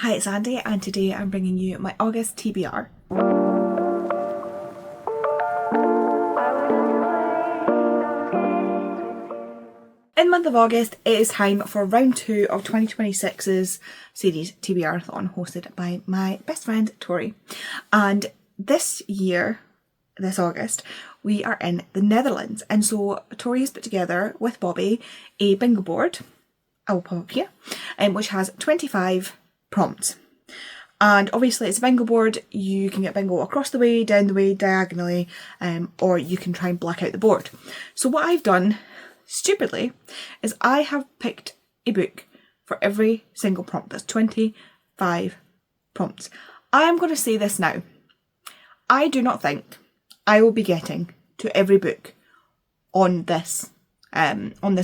Hi, it's Andy, and today I'm bringing you my August TBR. In the month of August, it is time for round 2 of 2026's series TBR-thon, hosted by my best friend Tori. And this year, this August, we are in the Netherlands, and so Tori has put together with Bobby a bingo board. I will pop up here, which has 25 prompts. And obviously it's a bingo board. You can get bingo across the way, down the way, diagonally, or you can try and black out the board. So what I've done, stupidly, is I have picked a book for every single prompt. That's 25 prompts. I am going to say this now. I do not think I will be getting to every book on this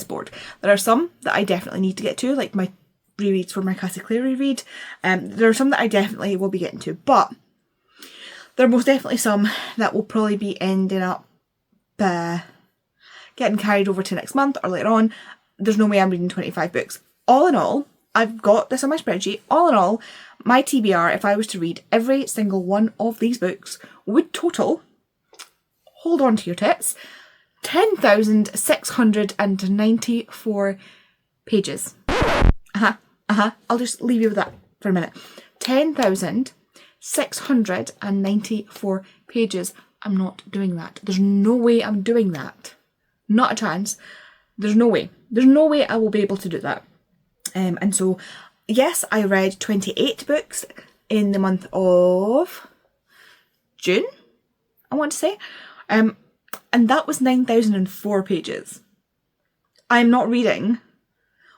board. There are some that I definitely need to get to, like my rereads for my Cassie Clare reread. There are some that I definitely will be getting to, but there are most definitely some that will probably be ending up getting carried over to next month or later on. There's no way I'm reading 25 books. All in all, I've got this on my spreadsheet. All in all, my TBR, if I was to read every single one of these books, would total, hold on to your tits, 10,694 pages. I'll just leave you with that for a minute. 10,694 pages. I'm not doing that. There's no way I'm doing that. Not a chance. There's no way. There's no way I will be able to do that. And so, yes, I read 28 books in the month of June, I want to say. And that was 9,004 pages. I'm not reading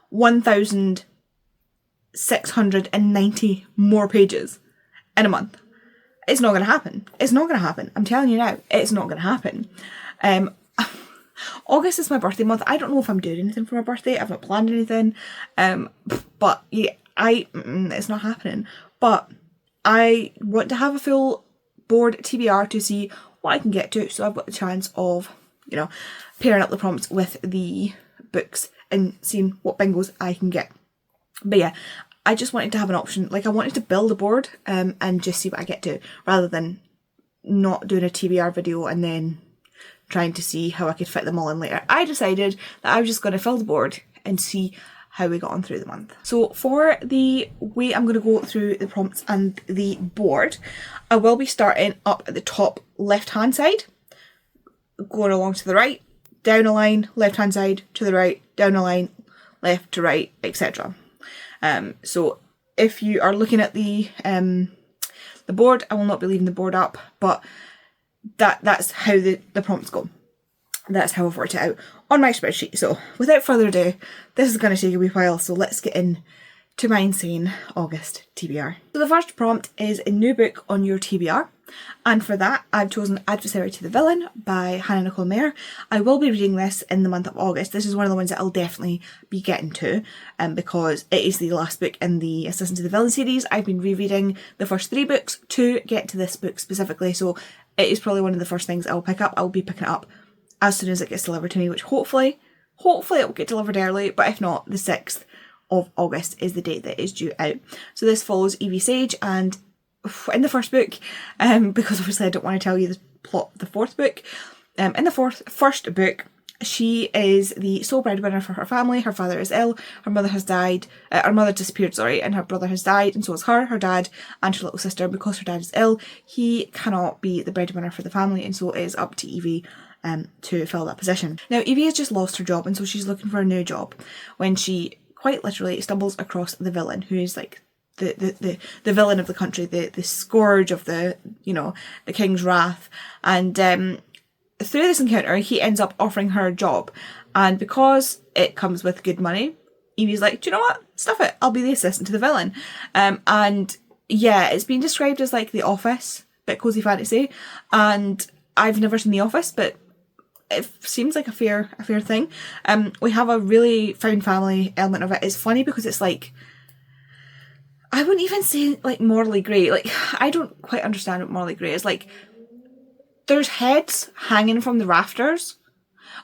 1,690 more pages in a month. It's not going to happen. It's not going to happen. I'm telling you now, it's not going to happen. August is my birthday month. I don't know if I'm doing anything for my birthday. I've not planned anything. But yeah, it's not happening. But I want to have a full board TBR to see what I can get to. So I've got the chance of, pairing up the prompts with the books and seeing what bingos I can get. But yeah, I just wanted to have an option. Like, I wanted to build a board and just see what I get to, rather than not doing a TBR video and then trying to see how I could fit them all in later. I decided that I was just going to fill the board and see how we got on through the month. So for the way I'm going to go through the prompts and the board, I will be starting up at the top left hand side, going along to the right, down a line, left hand side, to the right, down a line, left to right, etc. So if you are looking at the board, I will not be leaving the board up, but that's how the prompts go. That's how I've worked it out on my spreadsheet. So without further ado, this is going to take a wee while, so let's get in to my insane August TBR. So the first prompt is a new book on your TBR, and for that I've chosen Adversary to the Villain by Hannah Nicole Mayer. I will be reading this in the month of August. This is one of the ones that I'll definitely be getting to, because it is the last book in the Assistant to the Villain series. I've been rereading the first 3 books to get to this book specifically, so it is probably one of the first things I'll pick up. I'll be picking it up as soon as it gets delivered to me, which hopefully it will get delivered early, but if not, the 6th of August is the date that is due out. So this follows Evie Sage, and in the first book, because obviously I don't want to tell you the plot of the 4th book, in the first book, she is the sole breadwinner for her family. Her father is ill, her mother has died, her mother disappeared, and her brother has died, and so is her dad, and her little sister. Because her dad is ill, he cannot be the breadwinner for the family, and so it is up to Evie to fill that position. Now, Evie has just lost her job, and so she's looking for a new job when she quite literally stumbles across the villain, who is like the villain of the country, the scourge of the king's wrath. And through this encounter, he ends up offering her a job, and because it comes with good money, Evie's like, do you know what? Stuff it. I'll be the assistant to the villain. And yeah, it's been described as like The Office, bit cozy fantasy, and I've never seen The Office, but it seems like a fair thing. We have a really found family element of it. It's funny because it's like, I wouldn't even say like morally grey. Like, I don't quite understand what morally grey is. Like, there's heads hanging from the rafters,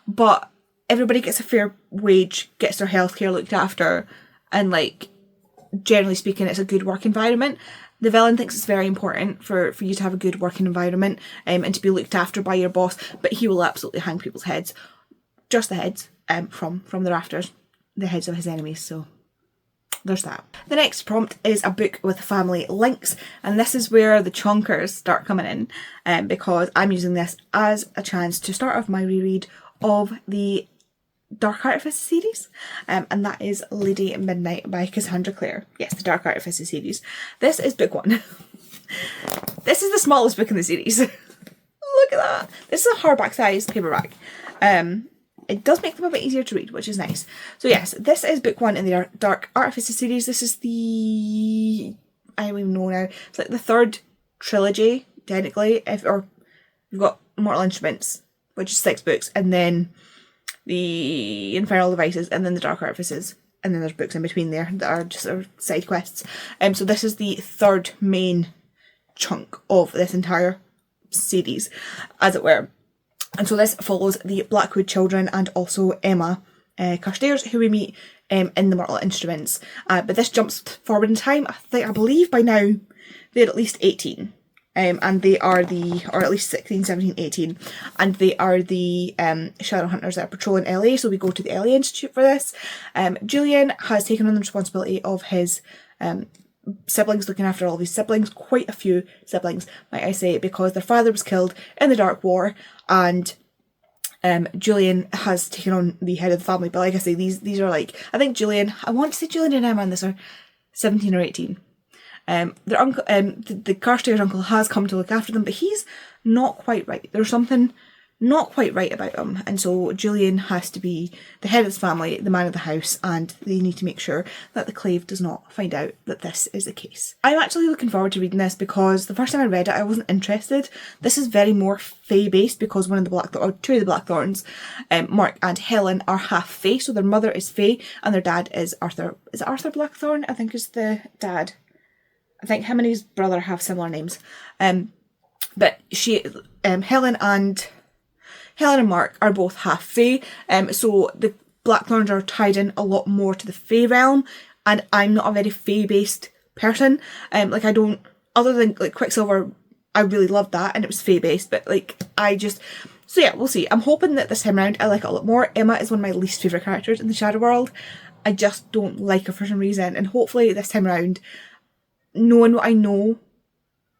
but everybody gets a fair wage, gets their healthcare looked after, and like generally speaking, it's a good work environment. The villain thinks it's very important for you to have a good working environment and to be looked after by your boss, but he will absolutely hang people's heads, just the heads, from the rafters, the heads of his enemies, so there's that. The next prompt is a book with family links, and this is where the chonkers start coming in, because I'm using this as a chance to start off my reread of the Dark Artifices series, and that is Lady Midnight by Cassandra Clare. Yes, the Dark Artifices series. This is book 1. This is the smallest book in the series. Look at that. This is a hardback size paperback. It does make them a bit easier to read, which is nice. So yes, this is book 1 in the Dark Artifices series. This is the, I don't even know now, it's like the 3rd trilogy, technically, or you've got Mortal Instruments, which is 6 books, and then the Infernal Devices, and then the Dark Artifices, and then there's books in between there that are just side quests. So this is the 3rd main chunk of this entire series, as it were. And so this follows the Blackwood children and also Emma Carstairs, who we meet in the Mortal Instruments. But this jumps forward in time. I believe by now they're at least 18. And they are or at least 16, 17, 18. And they are the shadow hunters that are patrolling LA. So we go to the LA Institute for this. Julian has taken on the responsibility of his siblings, looking after all of his siblings, quite a few siblings, might I say, because their father was killed in the Dark War, and Julian has taken on the head of the family. But like I say, these are like, I think Julian, I want to say Julian and Emma in this are 17 or 18. Their uncle, the Carstairs uncle has come to look after them, but he's not quite right. There's something not quite right about him, and so Julian has to be the head of his family, the man of the house, and they need to make sure that the Clave does not find out that this is the case. I'm actually looking forward to reading this because the first time I read it I wasn't interested. This is very more Fae based because two of the Blackthorns, Mark and Helen, are half Fae, so their mother is Fae and their dad is Arthur. Is it Arthur Blackthorn? I think is the dad. I think him and his brother have similar names. But Helen and Mark are both half Fae, so the Blackthorns are tied in a lot more to the Fae realm, and I'm not a very Fae-based person. Like I don't, other than like Quicksilver, I really loved that, and it was Fae-based, but like so yeah, we'll see. I'm hoping that this time around I like it a lot more. Emma is one of my least favourite characters in the Shadow World. I just don't like her for some reason, and hopefully this time around, knowing what I know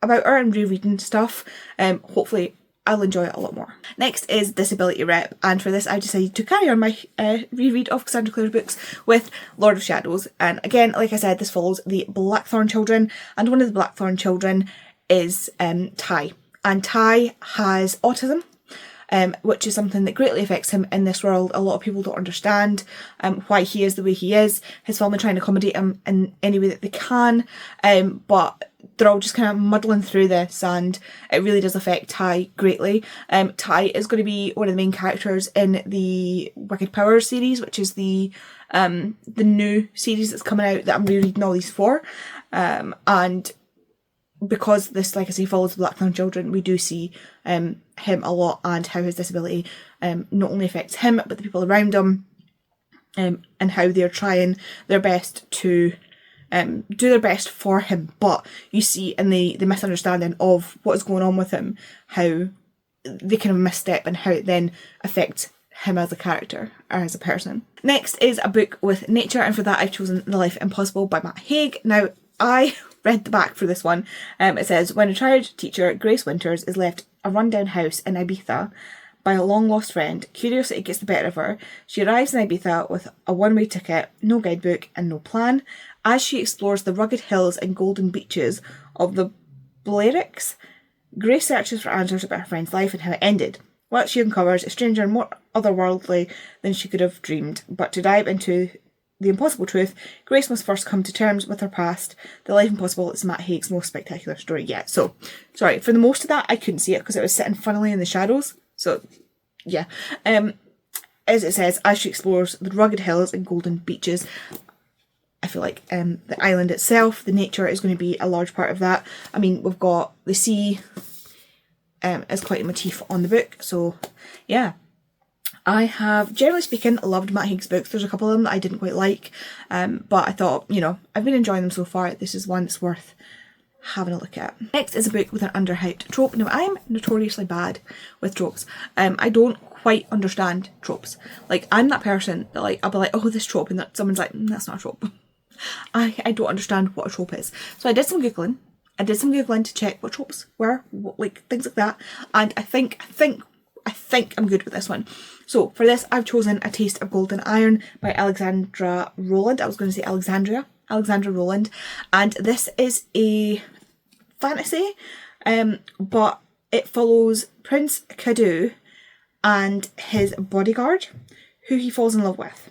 about her and rereading stuff, hopefully I'll enjoy it a lot more. Next is Disability Rep, and for this I decided to carry on my reread of Cassandra Clare's books with Lord of Shadows. And again, like I said, this follows the Blackthorn children, and one of the Blackthorn children is Ty. And Ty has autism, which is something that greatly affects him in this world. A lot of people don't understand why he is the way he is. His family trying to accommodate him in any way that they can, but they're all just kind of muddling through this, and it really does affect Ty greatly. Ty is going to be one of the main characters in the Wicked Powers series, which is the new series that's coming out that I'm rereading all these for. And because this, like I say, follows the Blackthorn children, we do see him a lot, and how his disability not only affects him but the people around him, and how they're trying their best to do their best for him. But you see in the misunderstanding of what is going on with him, how they kind of misstep and how it then affects him as a character or as a person. Next is a book with nature, and for that I've chosen The Life Impossible by Matt Haig. Now, I read the back for this one. It says, when retired teacher Grace Winters is left a rundown house in Ibiza by a long-lost friend, curiosity gets the better of her. She arrives in Ibiza with a one-way ticket, no guidebook and no plan. As she explores the rugged hills and golden beaches of the Balearics, Grace searches for answers about her friend's life and how it ended. What she uncovers is stranger and more otherworldly than she could have dreamed. But to dive into the impossible truth, Grace must first come to terms with her past. The Life Impossible is Matt Haig's most spectacular story yet. So, sorry, for the most of that I couldn't see it because it was sitting funnily in the shadows. So, yeah. As it says, as she explores the rugged hills and golden beaches, I feel like the island itself, the nature is going to be a large part of that. I mean, we've got the sea is quite a motif on the book, so yeah. I have, generally speaking, loved Matt Haig's books. There's a couple of them that I didn't quite like, but I thought, you know, I've been enjoying them so far. This is one that's worth having a look at. Next is a book with an underhyped trope. Now, I'm notoriously bad with tropes. I don't quite understand tropes. Like, I'm that person that, like, I'll be like, oh, this trope, and that someone's like, that's not a trope. I don't understand what a trope is. So I did some Googling. To check what tropes were, like things like that. And I think I'm good with this one. So for this, I've chosen A Taste of Golden Iron by Alexandra Rowland. I was going to say Alexandra Rowland. And this is a fantasy, but it follows Prince Cadu and his bodyguard, who he falls in love with.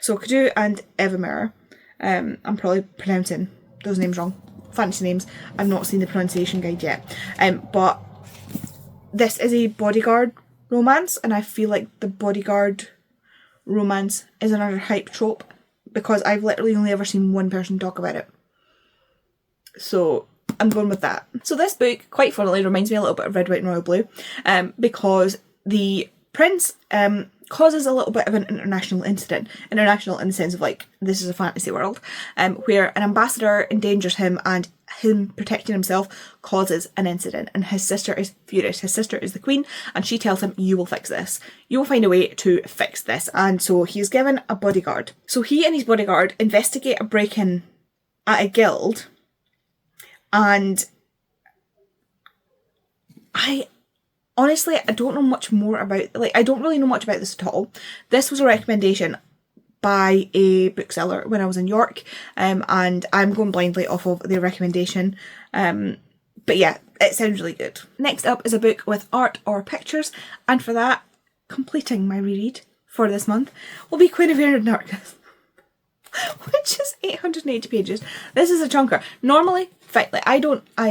So Cadu and Evamere, I'm probably pronouncing those names wrong. Fancy names. I've not seen the pronunciation guide yet. But this is a bodyguard romance, and I feel like the bodyguard romance is another hype trope because I've literally only ever seen one person talk about it. So I'm going with that. So this book, quite funnily, reminds me a little bit of Red, White and Royal Blue, because the prince causes a little bit of an international incident. International in the sense of, like, this is a fantasy world, where an ambassador endangers him, and him protecting himself causes an incident, and his sister is furious. His sister is the queen, and she tells him, you will fix this. You will find a way to fix this. And so he's given a bodyguard. So he and his bodyguard investigate a break-in at a guild, and honestly, I don't know much more about, like, I don't really know much about this at all. This was a recommendation by a bookseller when I was in York, and I'm going blindly off of their recommendation. But yeah, it sounds really good. Next up is a book with art or pictures, and for that, completing my reread for this month will be Queen of Air and Darkness, which is 880 pages. This is a chunker. Normally, like, I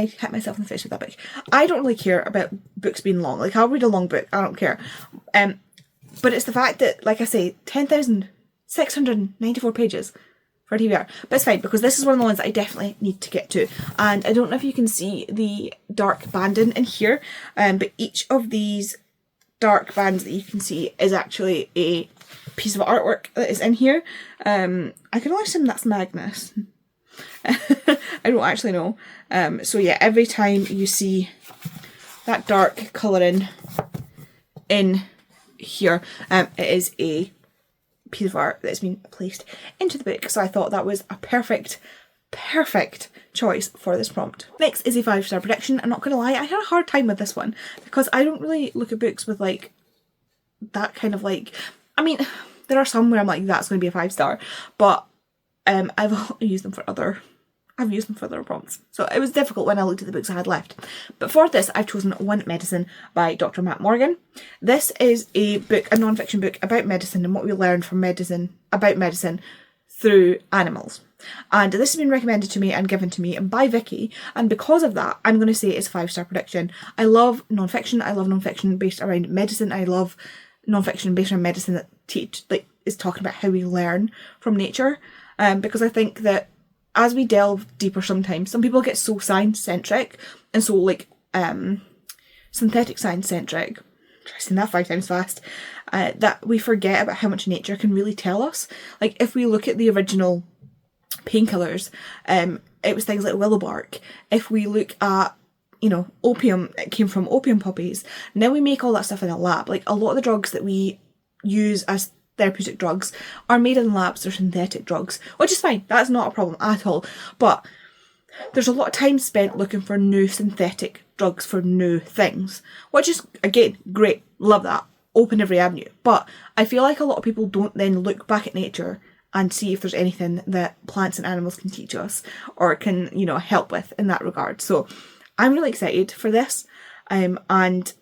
hit myself in the face with that book. I don't really care about books being long. Like, I'll read a long book, I don't care. But it's the fact that, like I say, 10,694 pages for TBR. But it's fine, because this is one of the ones that I definitely need to get to. And I don't know if you can see the dark banding in here, but each of these dark bands that you can see is actually a piece of artwork that is in here. I can only assume that's Magnus. I don't actually know. So yeah, every time you see that dark colouring in here, it is a piece of art that's been placed into the book. So I thought that was a perfect choice for this prompt. Next is a 5-star prediction. I'm not going to lie, I had a hard time with this one because I don't really look at books with, like, that kind of, like, I mean, there are some where I'm like, that's going to be a 5-star, but I've used them for other prompts. So it was difficult when I looked at the books I had left. But for this, I've chosen One Medicine by Dr. Matt Morgan. This is a book, a non-fiction book about medicine and what we learn from medicine, about medicine through animals. And this has been recommended to me and given to me by Vicky. And because of that, I'm going to say it's a 5-star prediction. I love non-fiction. I love non-fiction based around medicine. I love non-fiction based around medicine that is talking about how we learn from nature. Because I think that as we delve deeper sometimes, some people get so science-centric and so, like, synthetic science-centric, try saying that 5 times fast, that we forget about how much nature can really tell us. Like, if we look at the original painkillers, it was things like willow bark. If we look at, you know, opium, it came from opium poppies. Now we make all that stuff in a lab. Like, a lot of the drugs that we use as therapeutic drugs are made in labs. They're synthetic drugs, which is fine. That's not a problem at all. But there's a lot of time spent looking for new synthetic drugs for new things, which is, again, great. Love that. Open every avenue. But I feel like a lot of people don't then look back at nature and see if there's anything that plants and animals can teach us or can, you know, help with in that regard. So I'm really excited for this. And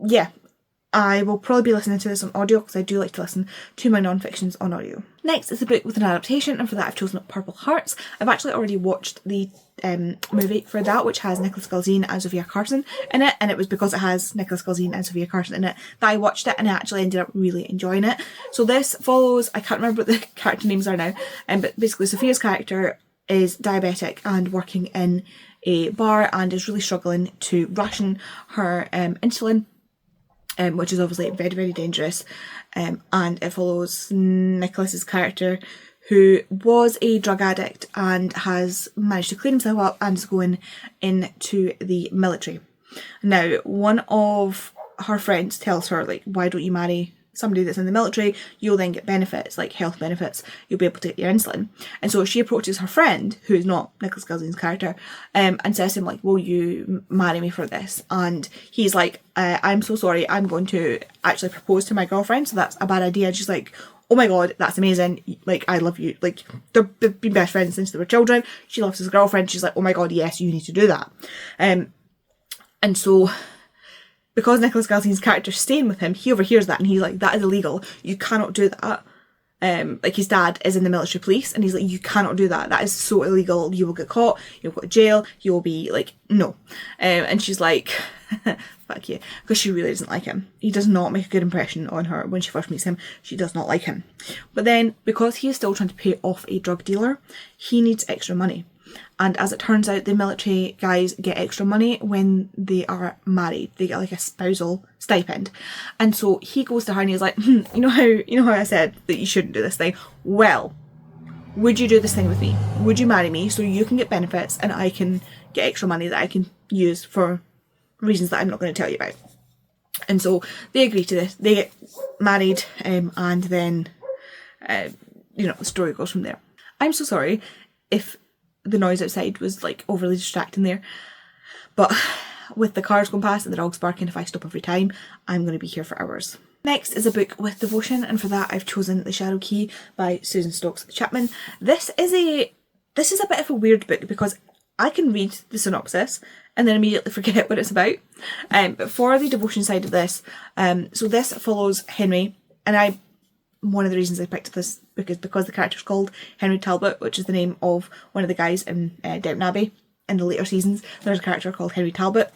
yeah, I will probably be listening to this on audio because I do like to listen to my non-fictions on audio. Next is a book with an adaptation, and for that I've chosen Purple Hearts. I've actually already watched the movie for that, which has Nicola Scorsese and Sofia Carson in it, and it was because it has Nicola Scorsese and Sofia Carson in it that I watched it, and I actually ended up really enjoying it. So this follows, I can't remember what the character names are now, but basically Sophia's character is diabetic and working in a bar and is really struggling to ration her insulin. which is obviously very, very dangerous. And it follows Nicholas's character, who was a drug addict and has managed to clean himself up and is going into the military. Now, one of her friends tells her, like, why don't you marry somebody that's in the military? You'll then get benefits, like health benefits. You'll be able to get your insulin. And so she approaches her friend, who's not Nicholas Gilligan's character, and says to him, like, will you marry me for this? And he's like, I'm so sorry, I'm going to actually propose to my girlfriend, so that's a bad idea. And she's like, oh my god, that's amazing, like, I love you. Like, they've been best friends since they were children. She loves his girlfriend. She's like, oh my god, yes, you need to do that. And so, because Nicholas Gilligan's character's staying with him, he overhears that and he's like, that is illegal. You cannot do that. Like, his dad is in the military police and he's like, you cannot do that. That is so illegal. You will get caught. You'll go to jail. You will be like, no. And she's like, fuck you. Because she really doesn't like him. He does not make a good impression on her when she first meets him. She does not like him. But then, because he is still trying to pay off a drug dealer, he needs extra money. And as it turns out, the military guys get extra money when they are married. They get like a spousal stipend. And so he goes to her and he's like, you know how I said that you shouldn't do this thing? Well, would you do this thing with me? Would you marry me so you can get benefits and I can get extra money that I can use for reasons that I'm not going to tell you about? And so they agree to this. They get married, and then, the story goes from there. I'm so sorry if the noise outside was like overly distracting there, but with the cars going past and the dogs barking, if I stop every time, I'm going to be here for hours. Next is a book with devotion, and for that I've chosen The Shadow Key by Susan Stokes Chapman. This is a bit of a weird book because I can read the synopsis and then immediately forget what it's about. But for the devotion side of this, so this follows Henry, and one of the reasons I picked this book is because the character's called Henry Talbot, which is the name of one of the guys in Downton Abbey in the later seasons. There's a character called Henry Talbot.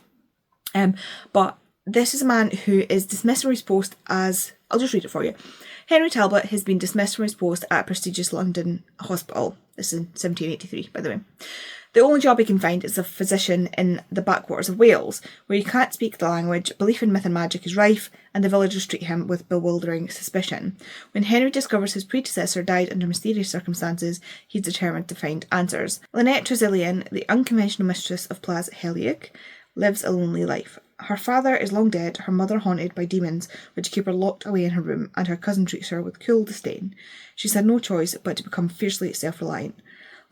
But this is a man who is dismissed from his post as... I'll just read it for you. Henry Talbot has been dismissed from his post at a prestigious London hospital. This is in 1783, by the way. The only job he can find is a physician in the backwaters of Wales, where he can't speak the language, belief in myth and magic is rife, and the villagers treat him with bewildering suspicion. When Henry discovers his predecessor died under mysterious circumstances, he's determined to find answers. Lynette Tressilian, the unconventional mistress of Plas Heliac, lives a lonely life. Her father is long dead, her mother haunted by demons which keep her locked away in her room, and her cousin treats her with cool disdain. She's had no choice but to become fiercely self-reliant.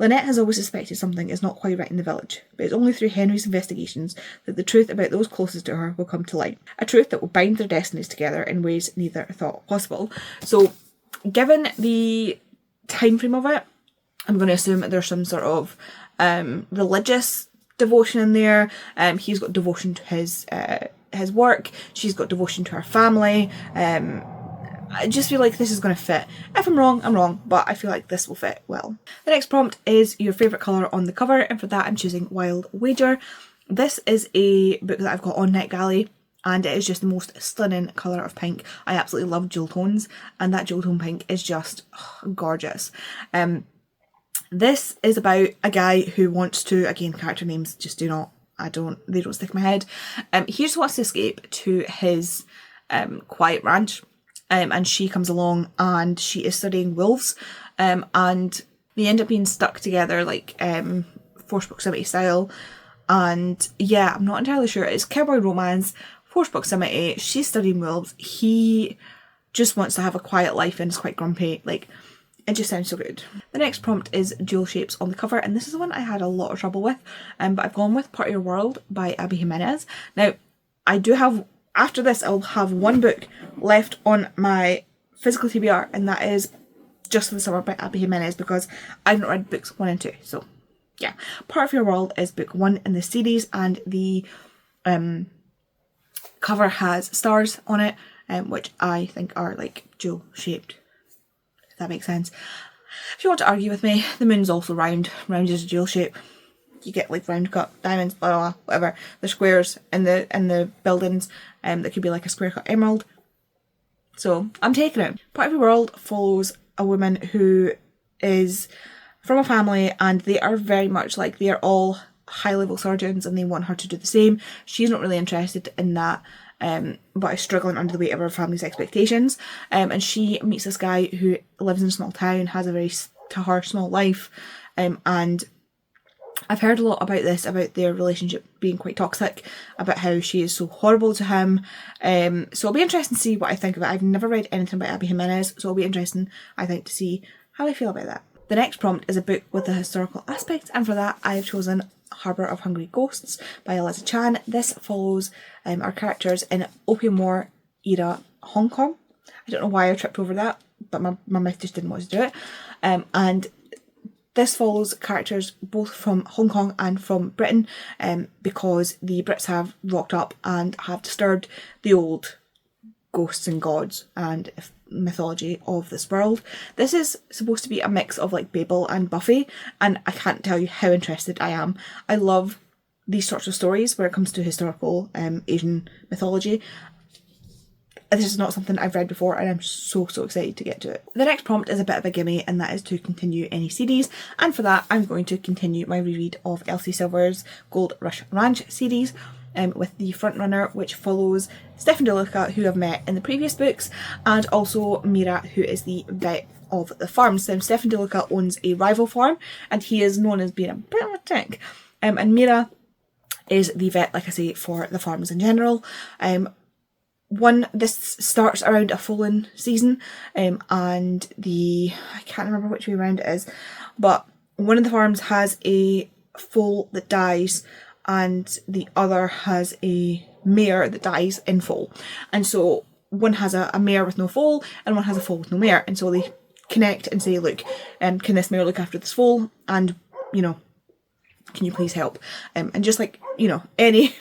Lynette has always suspected something is not quite right in the village, but it's only through Henry's investigations that the truth about those closest to her will come to light. A truth that will bind their destinies together in ways neither thought possible. So, given the time frame of it, I'm going to assume that there's some sort of religious devotion in there. He's got devotion to his work. She's got devotion to her family. I just feel like this is going to fit. If I'm wrong, I'm wrong, but I feel like this will fit well. The next prompt is your favourite colour on the cover, and for that I'm choosing Wild Wager. This is a book that I've got on NetGalley, and it is just the most stunning colour of pink. I absolutely love jewel tones, and that jewel tone pink is just gorgeous. This is about a guy who wants to, again, character names just they don't stick in my head. He just wants to escape to his quiet ranch. And she comes along and she is studying wolves, and they end up being stuck together like forced proximity style. And yeah, I'm not entirely sure. It's cowboy romance, forced proximity, she's studying wolves, he just wants to have a quiet life and is quite grumpy. Like, it just sounds so good. The next prompt is jewel shapes on the cover, and this is one I had a lot of trouble with, but I've gone with Part of Your World by Abby Jimenez. Now, after this, I'll have one book left on my physical TBR, and that is Just for the Summer by Abby Jimenez, because I've not read books 1 and 2. So, yeah. Part of Your World is book 1 in the series, and the cover has stars on it, which I think are like jewel shaped, if that makes sense. If you want to argue with me, the moon's also round. Round is a jewel shape. You get like round cut diamonds, blah, blah, blah, whatever. The squares in the buildings that could be like a square cut emerald. So I'm taking it. Part of Your World follows a woman who is from a family, and they are very much like, they are all high level surgeons and they want her to do the same. She's not really interested in that. but is struggling under the weight of her family's expectations. And she meets this guy who lives in a small town, has a very, to her, small life, and I've heard a lot about this, about their relationship being quite toxic, about how she is so horrible to him. So it'll be interesting to see what I think of it. I've never read anything about Abby Jimenez, so it'll be interesting, I think, to see how I feel about that. The next prompt is a book with a historical aspect, and for that I've chosen Harbour of Hungry Ghosts by Eliza Chan. This follows our characters in Opium War era Hong Kong. I don't know why I tripped over that, but my mouth just didn't want to do it. And this follows characters both from Hong Kong and from Britain, because the Brits have rocked up and have disturbed the old ghosts and gods and mythology of this world. This is supposed to be a mix of like Babel and Buffy, and I can't tell you how interested I am. I love these sorts of stories where it comes to historical Asian mythology. This is not something I've read before, and I'm so excited to get to it. The next prompt is a bit of a gimme, and that is to continue any series, and for that I'm going to continue my reread of Elsie Silver's Gold Rush Ranch series, with the frontrunner, which follows Stefan DeLuca, who I've met in the previous books, and also Mira, who is the vet of the farm. So Stefan DeLuca owns a rival farm, and he is known as being a bit of a dick. And Mira is the vet, like I say, for the farms in general. This starts around a fallen season, and I can't remember which way around it is, but one of the farms has a foal that dies, and the other has a mare that dies in foal. And so one has a mare with no foal, and one has a foal with no mare, and so they connect and say, look, can this mare look after this foal, and, you know, can you please help? And just like, you know, any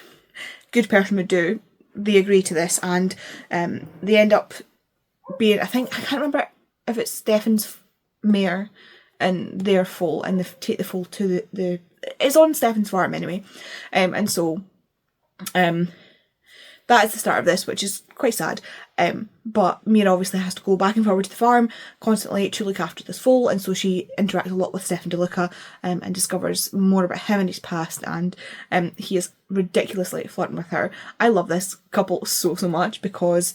good person would do, they agree to this, and they end up being, I can't remember if it's Stefan's mare and their foal, and they take the foal to the it's on Stefan's farm anyway. And so that is the start of this, which is quite sad. But Mira obviously has to go back and forward to the farm constantly to look after this foal, and so she interacts a lot with Stefan DeLuca, and discovers more about him and his past, and he is ridiculously flirting with her. I love this couple so much, because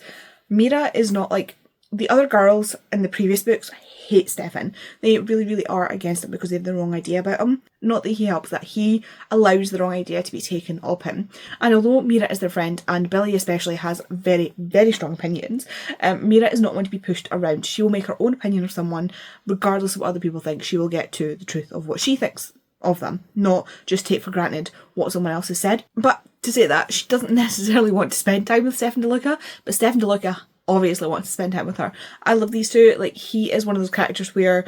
Mira is not like the other girls in the previous books. Hate Stefan. They really are against him because they have the wrong idea about him. Not that he helps, that he allows the wrong idea to be taken of him. And although Mira is their friend, and Billy especially has very strong opinions, Mira is not going to be pushed around. She will make her own opinion of someone regardless of what other people think. She will get to the truth of what she thinks of them, not just take for granted what someone else has said. But to say that, she doesn't necessarily want to spend time with Stefan DeLuca, but Stefan DeLuca obviously wants to spend time with her. I love these two. Like, he is one of those characters where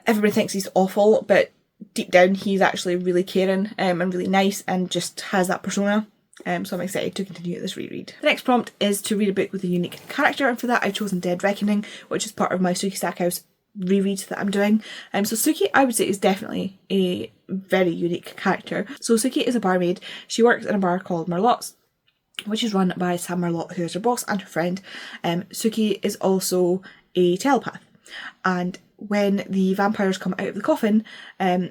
everybody thinks he's awful, but deep down he's actually really caring and really nice, and just has that persona. So I'm excited to continue this reread. The next prompt is to read a book with a unique character, and for that I've chosen Dead Reckoning, which is part of my Suki Stackhouse rereads that I'm doing. So Suki, I would say, is definitely a very unique character. So Suki is a barmaid. She works in a bar called Merlot's, which is run by Sam Merlot, who is her boss and her friend. Suki is also a telepath, and when the vampires come out of the coffin, a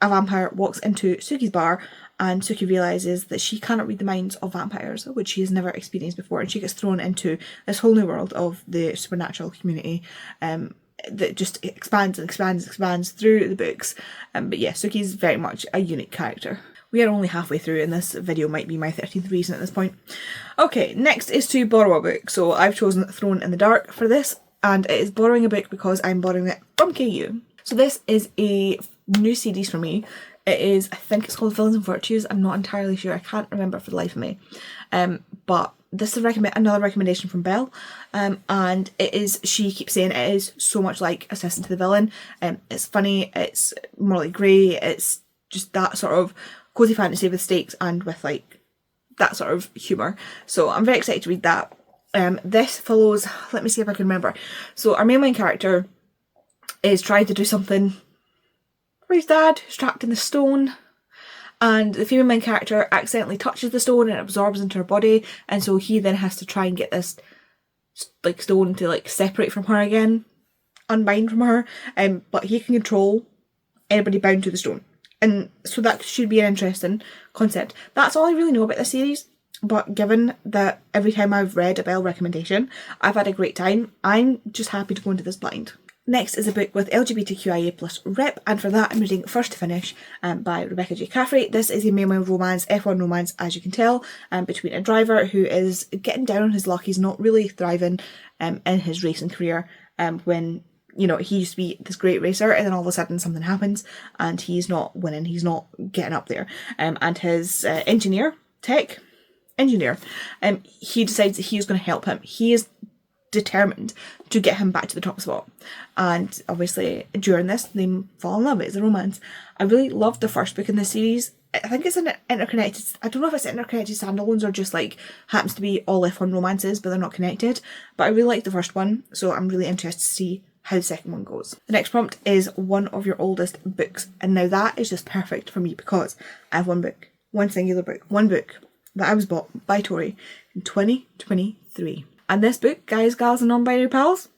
vampire walks into Suki's bar, and Suki realises that she cannot read the minds of vampires, which she has never experienced before, and she gets thrown into this whole new world of the supernatural community that just expands through the books. But yeah, Suki is very much a unique character. We are only halfway through, and this video might be my 13th reason at this point. Okay, next is to borrow a book. So I've chosen Thrown in the Dark for this, and it is borrowing a book because I'm borrowing it from KU. So this is a new series for me. It is, I think it's called Villains and Virtues. I'm not entirely sure. I can't remember for the life of me. But this is another recommendation from Belle. And it is, she keeps saying it is so much like Assistant to the Villain. It's funny, it's morally grey, it's just that sort of cozy fantasy with stakes and with like that sort of humour. So I'm very excited to read that. This follows, let me see if I can remember. So our main character is trying to do something for his dad, strapped in the stone, and the female main character accidentally touches the stone and it absorbs into her body, and so he then has to try and get this like stone to like separate from her again, unbind from her, but he can control anybody bound to the stone. And so that should be an interesting concept. That's all I really know about this series. but given that every time I've read a Belle recommendation, I've had a great time, I'm just happy to go into this blind. Next is a book with LGBTQIA plus rep, and for that I'm reading First to Finish by Rebecca J. Caffrey. This is a male-male romance, F1 romance, as you can tell, between a driver who is getting down on his luck. He's not really thriving in his racing career when, you know, he used to be this great racer, and then all of a sudden something happens and he's not winning, he's not getting up there. And his engineer, he decides that he's going to help him. He is determined to get him back to the top spot, and obviously during this they fall in love. It's a romance. I really loved the first book in the series. I think it's an interconnected, I don't know if it's interconnected standalones or just like happens to be all F1 romances but they're not connected, but I really liked the first one, so I'm really interested to see how the second one goes. The next prompt is one of your oldest books, and now that is just perfect for me because I have one book that I was bought by Tori in 2023. And this book, guys, gals and non-binary pals,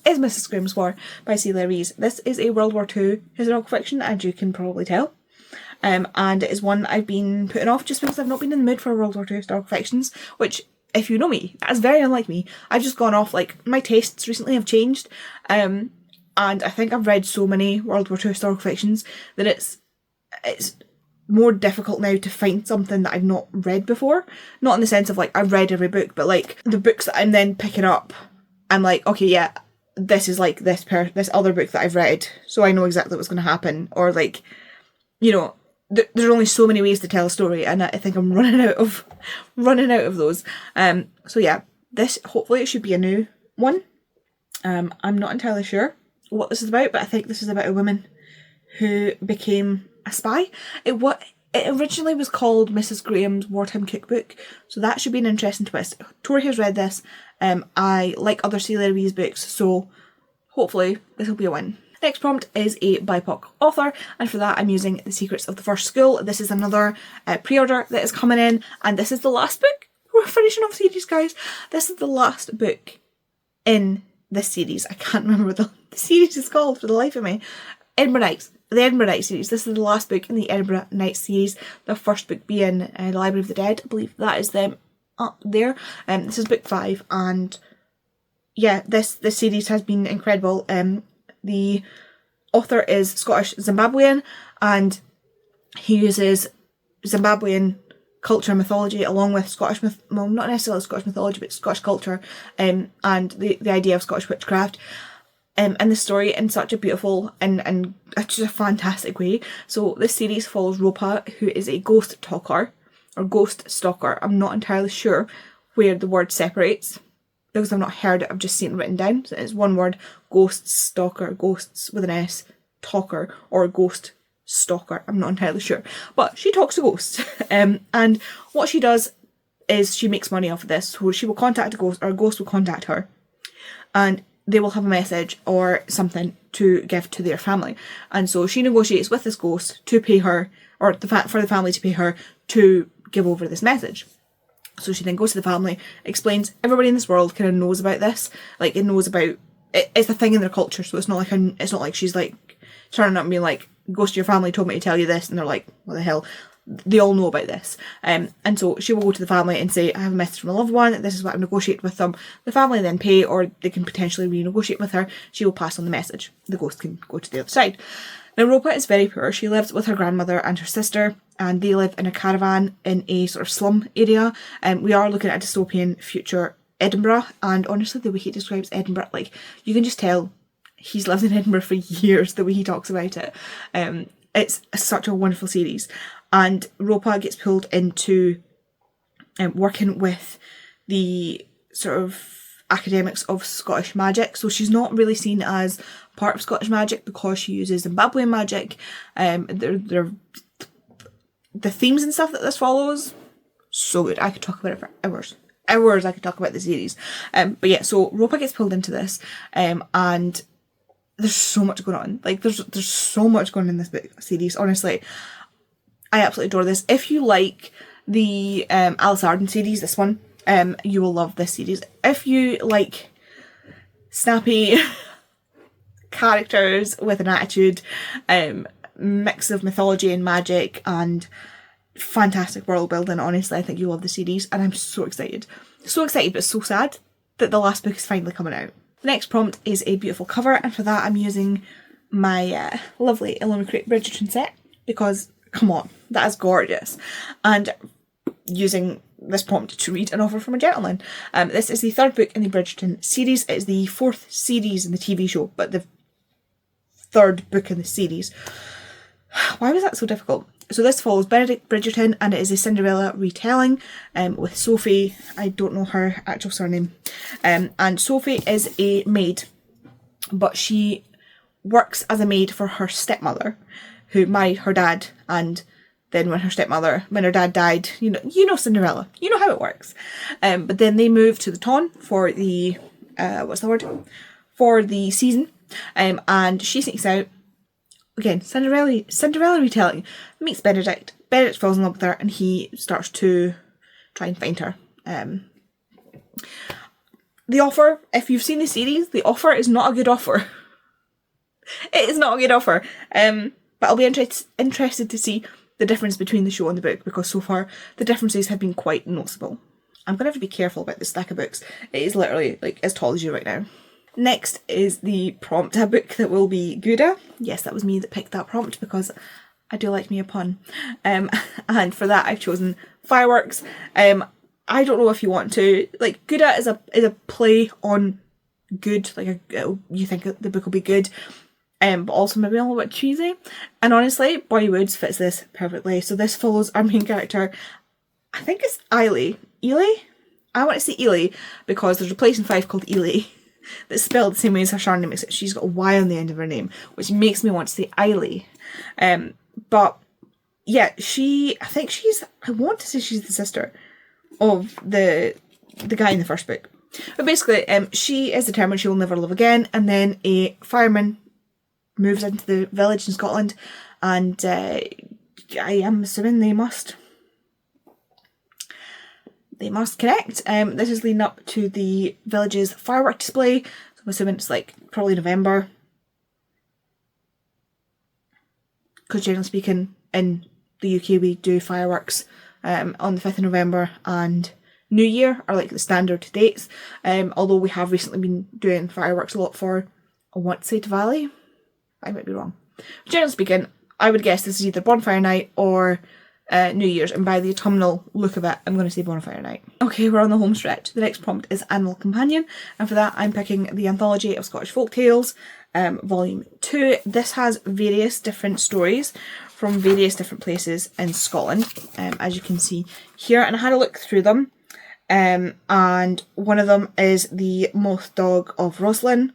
is Mrs. Graham's War by AZebraReads. This is a World War II historical fiction, as you can probably tell. And it is one I've been putting off just because I've not been in the mood for World War II historical fictions, which, if you know me, that's very unlike me. I've just gone off, like, my tastes recently have changed. And I think I've read so many World War II historical fictions that it's more difficult now to find something that I've not read before. Not in the sense of like I've read every book, but like the books that I'm then picking up, I'm like, okay, yeah, this is like this other book that I've read, so I know exactly what's going to happen. Or like, you know, there's only so many ways to tell a story, and I think I'm running out of those. So yeah, this, hopefully it should be a new one. I'm not entirely sure what this is about, but I think this is about a woman who became a spy. It originally was called Mrs. Graham's Wartime Cookbook, so that should be an interesting twist. Tori has read this. I like other AZebraReads books, so hopefully this will be a win. Next prompt is a BIPOC author, and for that I'm using The Secrets of the First School. This is another pre-order that is coming in, and this is the last book. We're finishing off the series, guys. This is the last book in this series. I can't remember what the series is called for the life of me. Edinburgh Nights. The Edinburgh Nights series. This is the last book in the Edinburgh Nights series. The first book being The Library of the Dead. I believe that is them up there. This is book 5, and yeah, this series has been incredible. The author is Scottish Zimbabwean, and he uses Zimbabwean culture and mythology along with Scottish well, not necessarily Scottish mythology, but Scottish culture, and the idea of Scottish witchcraft. And the story in such a beautiful and just a fantastic way. So this series follows Ropa, who is a ghost talker or ghost stalker. I'm not entirely sure where the word separates because I've not heard it, I've just seen it written down. So it's one word: ghost stalker, ghosts with an S, talker, or ghost stalker. I'm not entirely sure, but she talks to ghosts. And what she does is she makes money off of this. So she will contact a ghost, or a ghost will contact her, and they will have a message or something to give to their family. And so she negotiates with this ghost to pay her, or for the family to pay her to give over this message. So she then goes to the family, explains, everybody in this world kind of knows about this. Like, it knows about, it's a thing in their culture, so it's not like she's like turning up and being like, ghost, your family told me to tell you this, and they're like, what the hell? They all know about this. And so she will go to the family and say, I have a message from a loved one, this is what I've negotiated with them. The family then pay, or they can potentially renegotiate with her. She will pass on the message. The ghost can go to the other side. Now, Ropa is very poor. She lives with her grandmother and her sister, and they live in a caravan in a sort of slum area. And we are looking at a dystopian future Edinburgh, and honestly, the way he describes Edinburgh, like, you can just tell he's lived in Edinburgh for years, the way he talks about it. It's such a wonderful series. And Ropa gets pulled into working with the sort of academics of Scottish magic. So she's not really seen as part of Scottish magic because she uses Zimbabwean magic. The themes and stuff that this follows, so good. I could talk about it for hours. I could talk about the series. But yeah, so Ropa gets pulled into this, and there's so much going on. Like, there's so much going on in this book series, honestly. I absolutely adore this. If you like the Alice Arden series, this one, you will love this series. If you like snappy characters with an attitude, mix of mythology and magic and fantastic world building, honestly. I think you'll love the series, and I'm so excited. So excited, but so sad that the last book is finally coming out. The next prompt is a beautiful cover, and for that I'm using my lovely Illumicrate Bridgerton set, because, come on, that is gorgeous. And using this prompt to read An Offer from a Gentleman. This is the third book in the Bridgerton series. It is the fourth series in the TV show, but the third book in the series. Why was that so difficult? So this follows Benedict Bridgerton, and it is a Cinderella retelling with Sophie. I don't know her actual surname. And Sophie is a maid, but she works as a maid for her stepmother, who married her dad, and then when her dad died, you know Cinderella, you know how it works. But then they moved to the Ton for the, for the season, and she sneaks out. Again, Cinderella retelling, meets Benedict. Benedict falls in love with her, and he starts to try and find her. The Offer, if you've seen the series, The Offer is not a good offer. It is not a good offer. But I'll be interested to see the difference between the show and the book, because so far the differences have been quite noticeable. I'm going to have to be careful about this stack of books. It is literally like as tall as you right now. Next is the prompt, a book that will be Gouda. Yes, that was me that picked that prompt, because I do like me a pun. And for that I've chosen Fireworks. I don't know if you want to, like, Gouda is a play on good, like you think the book will be good, but also maybe a little bit cheesy. And honestly, Bonnie Woods fits this perfectly. So this follows our main character, I think it's Eiley. I want to say Ely, because there's a place in Fife called Ely that's spelled the same way as her surname, except she's got a Y on the end of her name, which makes me want to say Eiley. But yeah, I want to say she's the sister of the guy in the first book. But basically, she is determined she will never love again, and then a fireman moves into the village in Scotland, and I am assuming they must connect. This is leading up to the village's firework display, so I'm assuming it's like probably November, because generally speaking in the UK we do fireworks on the 5th of November, and New Year are like the standard dates, although we have recently been doing fireworks a lot for, I want to say, Diwali. I might be wrong. Generally speaking, I would guess this is either Bonfire Night or New Year's, and by the autumnal look of it, I'm going to say Bonfire Night. Okay, we're on the home stretch. The next prompt is Animal Companion, and for that I'm picking the Anthology of Scottish Folk Tales, Volume 2. This has various different stories from various different places in Scotland, as you can see here, and I had a look through them, and one of them is the Moth Dog of Roslin,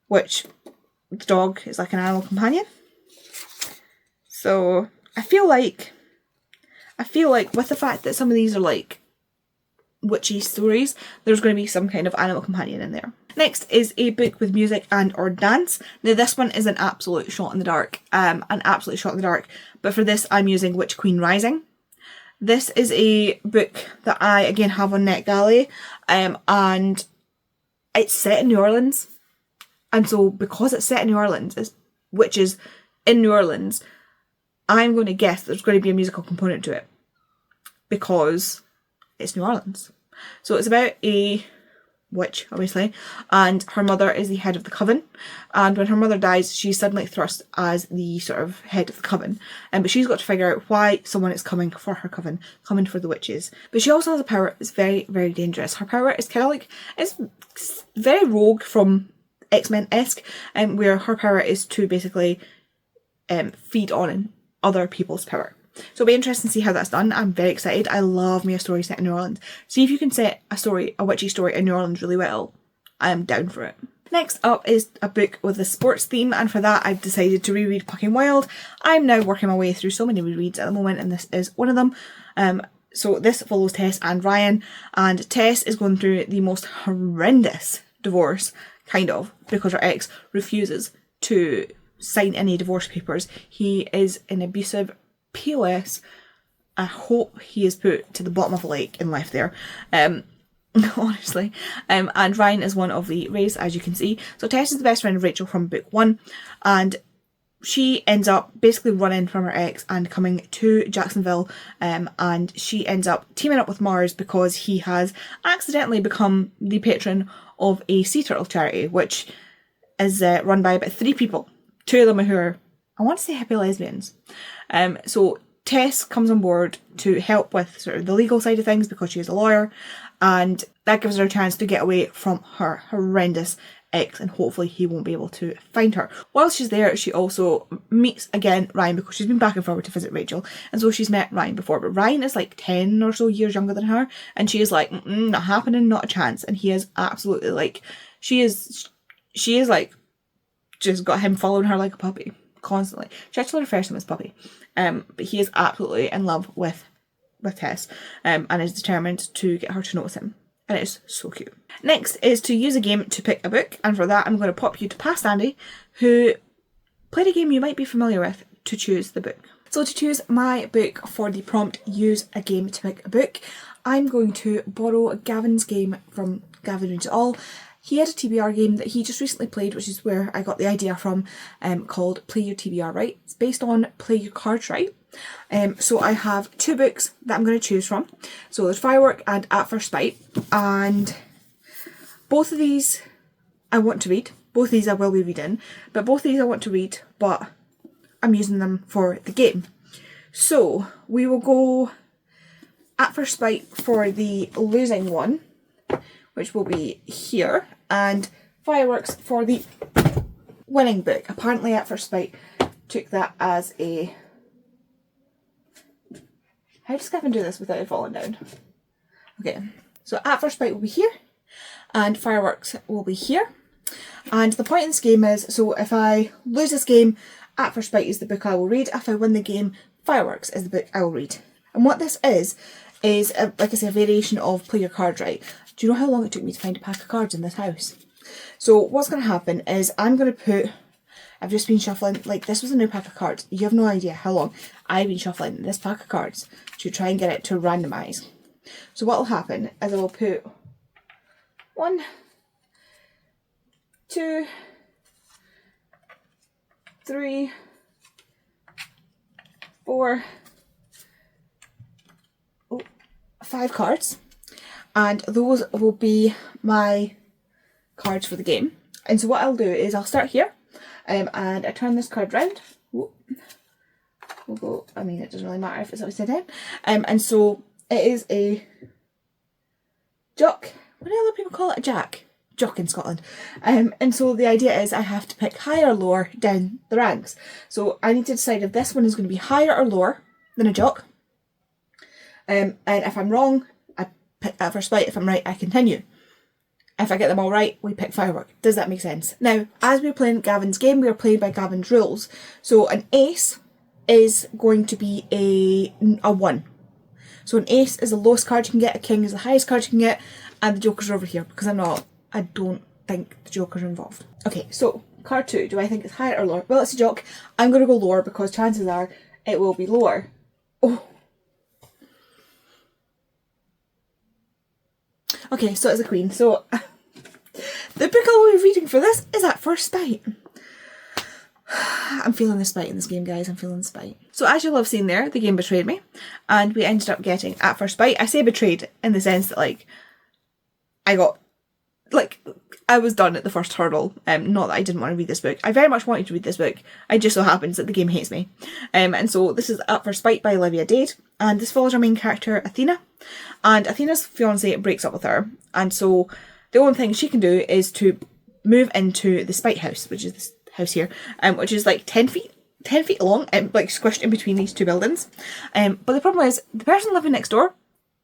which the dog is like an animal companion. So I feel like with the fact that some of these are like witchy stories, there's going to be some kind of animal companion in there. Next is a book with music and or dance. Now this one is an absolute shot in the dark, but for this I'm using Witch Queen Rising. This is a book that I again have on NetGalley, and it's set in New Orleans. And so because it's set in New Orleans, which is in New Orleans, I'm going to guess there's going to be a musical component to it, because it's New Orleans. So it's about a witch, obviously, and her mother is the head of the coven, and when her mother dies she's suddenly thrust as the sort of head of the coven, but she's got to figure out why someone is coming for her coven, coming for the witches. But she also has a power that's very, very dangerous. Her power is kind of like, it's very Rogue from X-Men-esque, where her power is to basically feed on other people's power. So it'll be interesting to see how that's done. I'm very excited. I love me a story set in New Orleans. See if you can set a witchy story in New Orleans really well. I am down for it. Next up is a book with a sports theme, and for that I've decided to reread Pucking Wild. I'm now working my way through so many rereads at the moment, and this is one of them. So this follows Tess and Ryan, and Tess is going through the most horrendous divorce, kind of, because her ex refuses to sign any divorce papers. He is an abusive POS. I hope he is put to the bottom of a lake and left there. Honestly. And Ryan is one of the Rays, as you can see. So Tess is the best friend of Rachel from book 1, and she ends up basically running from her ex and coming to Jacksonville, and she ends up teaming up with Mars because he has accidentally become the patron of a sea turtle charity, which is run by about 3 people. 2 of them who are, I want to say, hippie lesbians. So Tess comes on board to help with sort of the legal side of things because she is a lawyer, and that gives her a chance to get away from her horrendous ex, and hopefully he won't be able to find her. While she's there, she also meets again Ryan because she's been back and forward to visit Rachel, and so she's met Ryan before, but Ryan is like 10 or so years younger than her, and she is like, not happening, not a chance, and he is absolutely like, she is like just got him following her like a puppy constantly. She actually refers to him as puppy, but he is absolutely in love with Tess, and is determined to get her to notice him. And it's so cute. Next is to use a game to pick a book, and for that I'm going to pop you to past Andy, who played a game you might be familiar with, to choose the book. So to choose my book for the prompt, use a game to pick a book, I'm going to borrow Gavin's game from Gavin Reads It All. He had a TBR game that he just recently played, which is where I got the idea from, called Play Your TBR Right. It's based on Play Your Cards Right. So I have 2 books that I'm going to choose from. So there's Firework and At First Bite, and both of these I want to read. Both of these I will be reading, but both of these I want to read, but I'm using them for the game. So we will go At First Bite for the losing one, which will be here, and Fireworks for the winning book. Apparently At First Bite took that as a... How does Gavin do this without it falling down? Okay, so At First Bite will be here, and Fireworks will be here. And the point in this game is, so if I lose this game, At First Bite is the book I will read. If I win the game, Fireworks is the book I will read. And what this is like I say, a variation of Play Your Cards Right. Do you know how long it took me to find a pack of cards in this house? So what's going to happen is I'm going to put... I've just been shuffling, like this was a new pack of cards. You have no idea how long I've been shuffling this pack of cards to try and get it to randomise. So what will happen is I will put 1, 2, 3, 4, 5 cards, and those will be my cards for the game. And so what I'll do is I'll start here, and I turn this card round. We'll go, I mean, it doesn't really matter if it's upside down. And so it is a jock. What do other people call it? A jack. Jock in Scotland. And so the idea is I have to pick higher or lower down the ranks. So I need to decide if this one is going to be higher or lower than a jock. And if I'm wrong, I pick At First Bite. If I'm right, I continue. If I get them all right, we pick Firework. Does that make sense? Now, as we're playing Gavin's game, we are playing by Gavin's rules. So an ace is going to be a 1. So an ace is the lowest card you can get, a king is the highest card you can get, and the jokers are over here because I don't think the jokers are involved. Okay, so card 2, do I think it's higher or lower? Well, it's a jock. I'm going to go lower because chances are it will be lower. Oh. Okay, so it's a queen. So the book I will be reading for this is At First Bite. I'm feeling the spite in this game, guys. I'm feeling the spite. So as you'll have seen there, the game betrayed me, and we ended up getting At First Bite. I say betrayed in the sense that, like, I was done at the first hurdle. Not that I didn't want to read this book. I very much wanted to read this book. It just so happens that the game hates me. And so this is At First Bite by Olivia Dade, and this follows our main character, Athena. And Athena's fiance breaks up with her, and so the only thing she can do is to move into the Spite house, which is this house here, which is like 10 feet long, and like squished in between these 2 buildings. But the problem is, the person living next door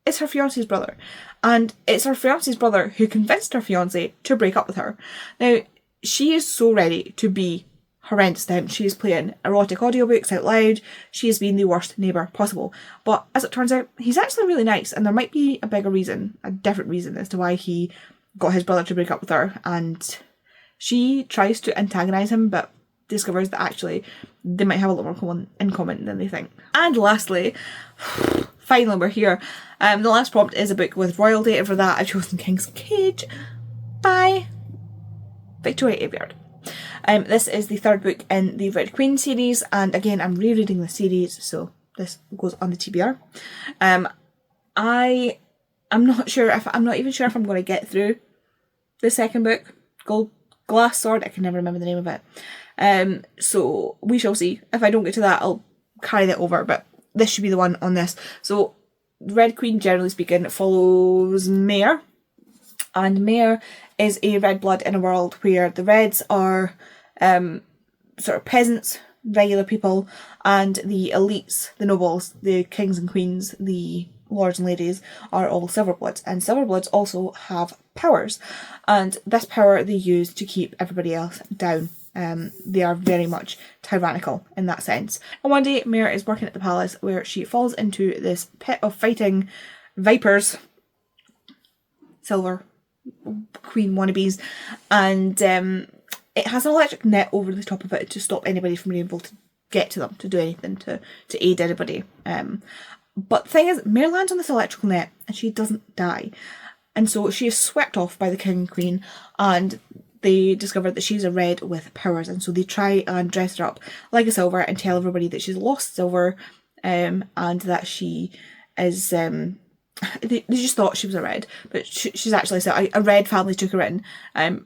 is her fiance's brother, and it's her fiance's brother who convinced her fiance to break up with her. Now, she is so ready to be horrendous to him. She is playing erotic audiobooks out loud. She has been the worst neighbour possible. But as it turns out, he's actually really nice, and there might be a bigger reason, a different reason as to why he got his brother to break up with her. And she tries to antagonise him, but discovers that actually they might have a lot more in common than they think. And lastly, finally we're here. The last prompt is a book with royalty, and for that I've chosen King's Cage by Victoria Aveyard. This is the third book in the Red Queen series, and again I'm rereading the series, so this goes on the TBR. I'm not even sure if I'm going to get through the second book, Glass Sword. I can never remember the name of it. So we shall see. If I don't get to that, I'll carry that over, but this should be the one on this. So Red Queen, generally speaking, follows Mare, and Mare is a red blood in a world where the Reds are sort of peasants, regular people, and the elites, the nobles, the kings and queens, the lords and ladies are all silverbloods, and silverbloods also have powers, and this power they use to keep everybody else down. They are very much tyrannical in that sense. And one day Mare is working at the palace where she falls into this pit of fighting vipers, silver queen wannabes, and it has an electric net over the top of it to stop anybody from being able to get to them, to do anything, to aid anybody. But the thing is, Mare lands on this electrical net and she doesn't die. And so she is swept off by the king and queen, and they discover that she's a red with powers, and so they try and dress her up like a silver and tell everybody that she's lost silver, and that she is they just thought she was a red, but she's actually a red family took her in,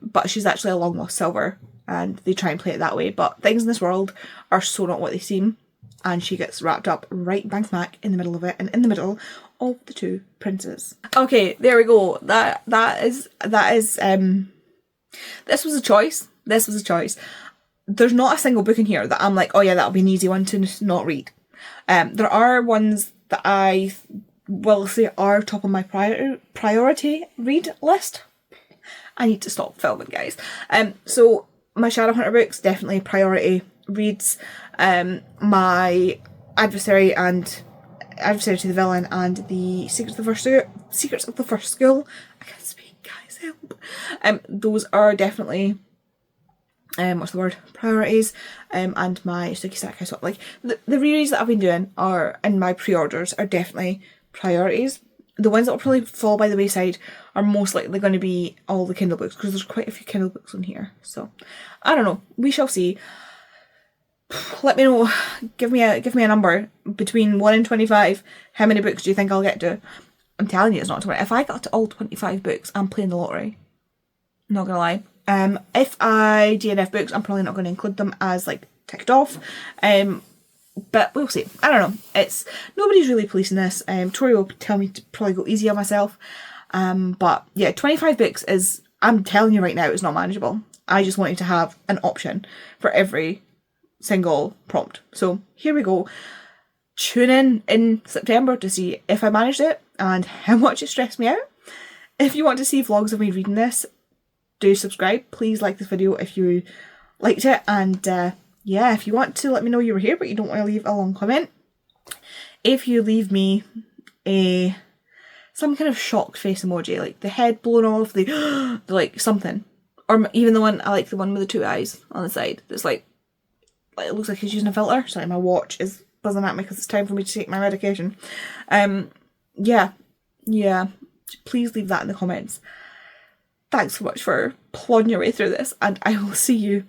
but she's actually a long lost silver, and they try and play it that way. But things in this world are so not what they seem, and she gets wrapped up right bang smack in the middle of it, and in the middle of the two princes. Okay, there we go. That is this was a choice. This was a choice. There's not a single book in here that I'm like, oh yeah, that'll be an easy one to not read. There are ones that I will say are top of my priority read list. I need to stop filming, guys. So my Shadowhunter books, definitely priority reads. My Adversary to the Villain and the Secrets of the First School. I can't speak, guys, help. Those are definitely priorities. And my Sticky Sack, like the rereads that I've been doing are, and my pre-orders are definitely priorities. The ones that will probably fall by the wayside are most likely going to be all the Kindle books, because there's quite a few Kindle books on here. So I don't know, we shall see. Let me know, give me a number between 1 and 25. How many books do you think I'll get to? I'm telling you, it's not 20. If I got to all 25 books, I'm playing the lottery. Not gonna lie. If I DNF books, I'm probably not going to include them as like ticked off. But we'll see. I don't know. Nobody's really policing this. Tori will tell me to probably go easy on myself. But yeah, 25 books is, I'm telling you right now, it's not manageable. I just wanted to have an option for every single prompt. So here we go. Tune in September to see if I managed it and how much it stressed me out. If you want to see vlogs of me reading this, do subscribe. Please like this video if you liked it, and yeah, if you want to let me know you were here but you don't want to leave a long comment, if you leave me some kind of shocked face emoji, like the head blown off, the like something, or even the one, I like the one with the two eyes on the side that's like it looks like he's using a filter. Sorry, my watch is buzzing at me because it's time for me to take my medication. Yeah, please leave that in the comments. Thanks so much for plodding your way through this, and I will see you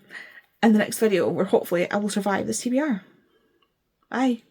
in the next video where hopefully I will survive this TBR. Bye.